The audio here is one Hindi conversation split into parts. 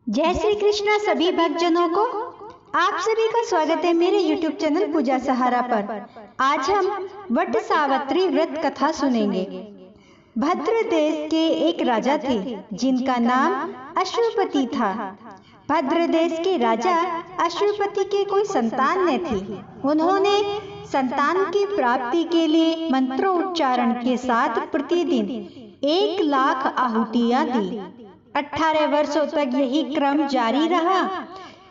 जय श्री कृष्णा सभी भक्तजनों को। आप सभी का स्वागत है मेरे YouTube चैनल पूजा सहारा पर। आज हम वट सावित्री व्रत कथा सुनेंगे। भद्र देश के एक राजा थे जिनका नाम अश्वपति था। भद्र देश के राजा अश्वपति के कोई संतान न थी। उन्होंने संतान की प्राप्ति के लिए मंत्रोच्चारण के साथ प्रतिदिन 1,00,000 आहुतियां दी। 18 वर्षों तक यही क्रम जारी रहा।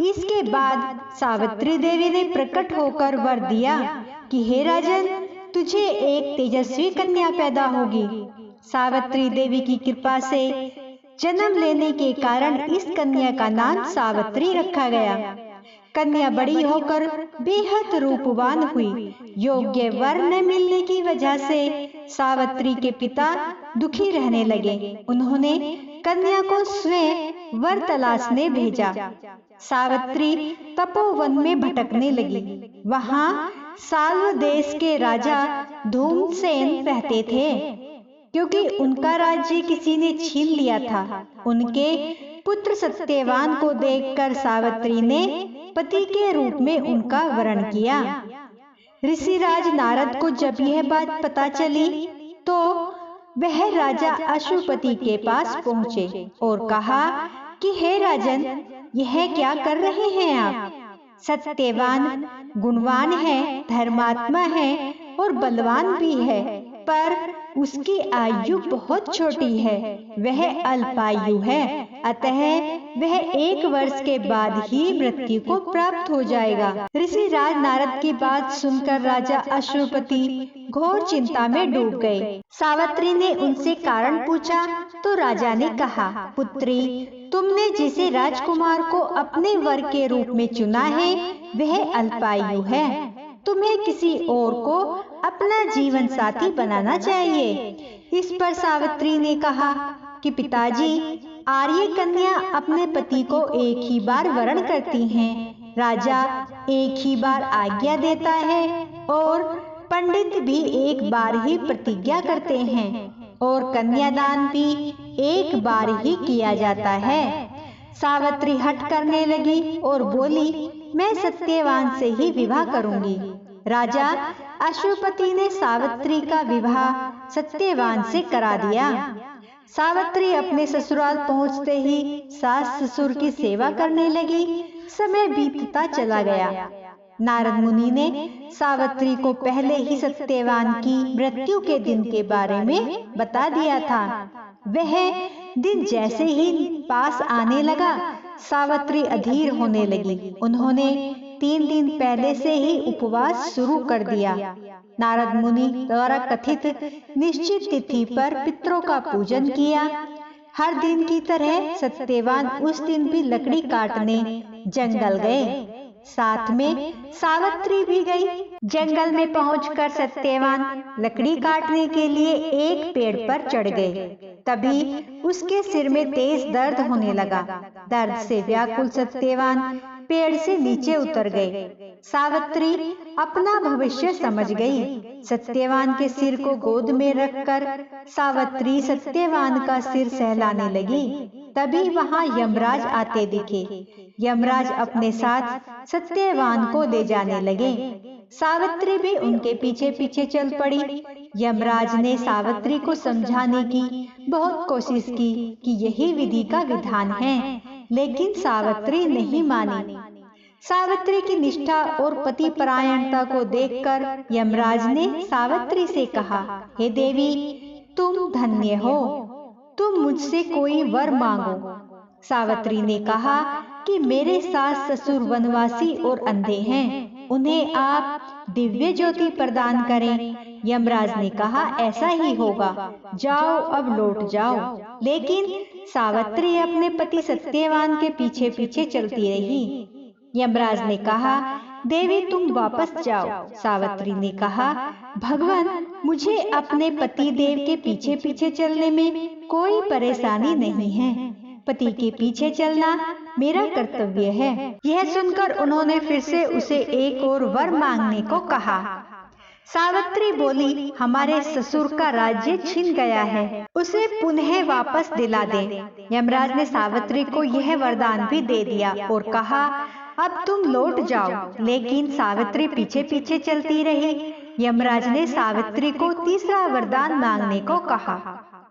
इसके बाद सावित्री देवी ने प्रकट होकर वर दिया कि हे राजन, तुझे एक तेजस्वी कन्या पैदा होगी। सावित्री देवी की कृपा से जन्म लेने के कारण इस कन्या का नाम सावित्री रखा गया। कन्या बड़ी होकर बेहद रूपवान हुई। योग्य वर न मिलने की वजह से सावित्री के पिता दुखी रहने लगे। उन्होंने कन्या को स्वयं वर तलाशने भेजा। सावित्री तपोवन में भटकने लगी। वहां साल्व देश के राजा धूमसेन रहते थे। क्योंकि उनका राज्य किसी ने छीन लिया था, उनके पुत्र सत्यवान को देखकर सावित्री ने पति के रूप में उनका वरण किया। ऋषिराज नारद को जब यह बात पता चली तो वह राजा अश्वपति के पास पहुँचे और कहा कि हे राजन, यह क्या कर रहे हैं आप? सत्यवान गुणवान है, धर्मात्मा है और बलवान भी है, पर उसकी आयु बहुत छोटी है। वह अल्पायु है, अतः वह 1 वर्ष के बाद ही मृत्यु को प्राप्त हो जाएगा। ऋषिराज नारद की बात सुनकर राजा अश्वपति घोर चिंता में डूब गए। सावित्री ने उनसे कारण पूछा तो राजा ने कहा, पुत्री, तुमने जिसे राजकुमार को अपने वर के रूप में चुना है वह अल्पायु है। तुम्हें किसी और को अपना जीवन साथी बनाना चाहिए। इस पर सावित्री ने कहा कि पिताजी, आर्य कन्या अपने पति को एक ही बार वरण करती हैं। राजा एक ही बार आज्ञा देता है और पंडित भी एक बार ही प्रतिज्ञा करते हैं और कन्यादान भी एक बार ही किया जाता है। सावित्री हठ करने लगी और बोली, मैं सत्यवान से ही विवाह करूंगी। राजा अश्वपति ने सावित्री का विवाह सत्यवान से करा दिया। सावित्री अपने ससुराल पहुंचते ही सास ससुर की सेवा करने लगी। समय बीतता चला गया। नारद मुनि ने सावित्री को पहले ही सत्यवान की मृत्यु के दिन के बारे में बता दिया था। वह दिन जैसे ही पास आने लगा, सावित्री अधीर होने लगी। उन्होंने 3 दिन पहले से ही उपवास शुरू कर दिया। नारद मुनि द्वारा कथित निश्चित तिथि पर पितरों का पूजन किया। हर दिन की तरह सत्यवान उस दिन भी लकड़ी काटने जंगल गए। साथ में सावित्री भी गई। जंगल में पहुंचकर सत्यवान लकड़ी काटने के लिए एक पेड़ पर चढ़ गए। तभी उसके सिर में तेज दर्द होने लगा। दर्द से व्याकुल सत्यवान पेड़ से नीचे उतर गए। सावित्री अपना भविष्य समझ गई। सत्यवान के सिर को गोद में रखकर सावित्री सत्यवान का सिर सहलाने लगी। तभी वहां यमराज आते दिखे। यमराज अपने साथ सत्यवान को ले जाने लगे। सावित्री भी उनके पीछे पीछे चल पड़ी। यमराज ने सावित्री को समझाने की बहुत कोशिश की कि यही विधि का विधान है, लेकिन सावित्री नहीं मानी। सावित्री की निष्ठा और पति परायणता को देखकर यमराज ने सावित्री से कहा, हे देवी, तुम धन्य हो, तुम मुझसे कोई वर मांगो। सावित्री ने कहा कि मेरे सास ससुर वनवासी और अंधे हैं, उन्हें आप दिव्य ज्योति प्रदान करें। यमराज ने कहा, ऐसा ही होगा, जाओ अब लौट जाओ। लेकिन सावित्री अपने पति सत्यवान के पीछे पीछे चलती रही। यमराज ने कहा, देवी तुम वापस जाओ। सावित्री ने कहा, भगवान, मुझे अपने पति देव के पीछे पीछे चलने में कोई परेशानी नहीं है। पति के पीछे चलना मेरा कर्तव्य है। यह सुनकर उन्होंने फिर से उसे एक और वर मांगने को कहा। सावित्री बोली, हमारे ससुर का राज्य छिन गया है, उसे पुनः वापस दिला दे। यमराज ने सावित्री को यह वरदान भी दे दिया और कहा, अब तुम लौट जाओ। लेकिन सावित्री पीछे पीछे चलती रही। यमराज ने सावित्री को तीसरा वरदान मांगने को कहा।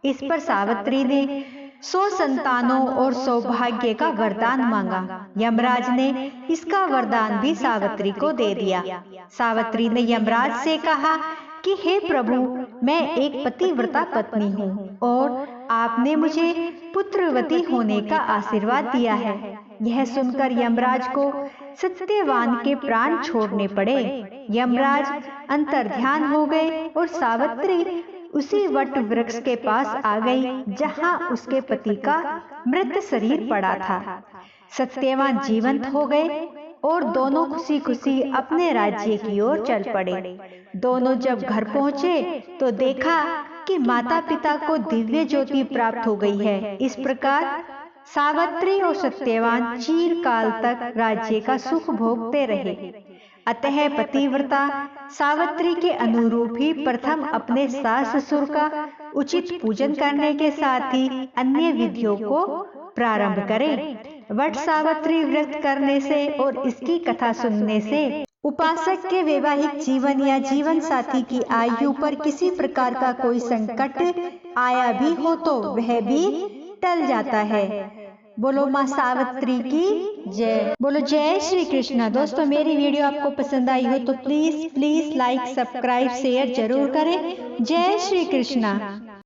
इस पर सावित्री ने 100 संतानों और सौभाग्य का वरदान मांगा। यमराज ने इसका वरदान भी सावित्री को दे दिया। सावित्री ने यमराज से कहा कि हे प्रभु, मैं एक पतिव्रता पत्नी हूँ और आपने मुझे पुत्रवती होने का आशीर्वाद दिया है। यह सुनकर यमराज को सत्यवान के प्राण छोड़ने पड़े। यमराज अंतर्ध्यान हो गए और सावित्री उसी वट वृक्ष के पास आ गई जहां उसके पति का मृत शरीर पड़ा था। सत्यवान जीवंत हो गए और दोनों खुशी खुशी अपने राज्य की ओर चल पड़े। दोनों जब घर पहुंचे तो देखा कि माता पिता को दिव्य ज्योति प्राप्त हो गई है। इस प्रकार सावित्री और सत्यवान चिरकाल तक राज्य का सुख भोगते रहे। अतः पतिव्रता सावित्री के अनुरूप ही प्रथम अपने सास ससुर का उचित पूजन करने के साथ ही अन्य विधियों को प्रारंभ करें। वट सावित्री व्रत करने से और इसकी कथा सुनने से उपासक के वैवाहिक जीवन या जीवन साथी की आयु पर किसी प्रकार का कोई संकट आया भी हो तो वह भी टल जाता है। बोलो माँ सावित्री की जय। बोलो जय श्री कृष्णा। दोस्तों, मेरी वीडियो आपको पसंद आई हो तो प्लीज लाइक, सब्सक्राइब, शेयर जरूर करें। जय श्री कृष्णा।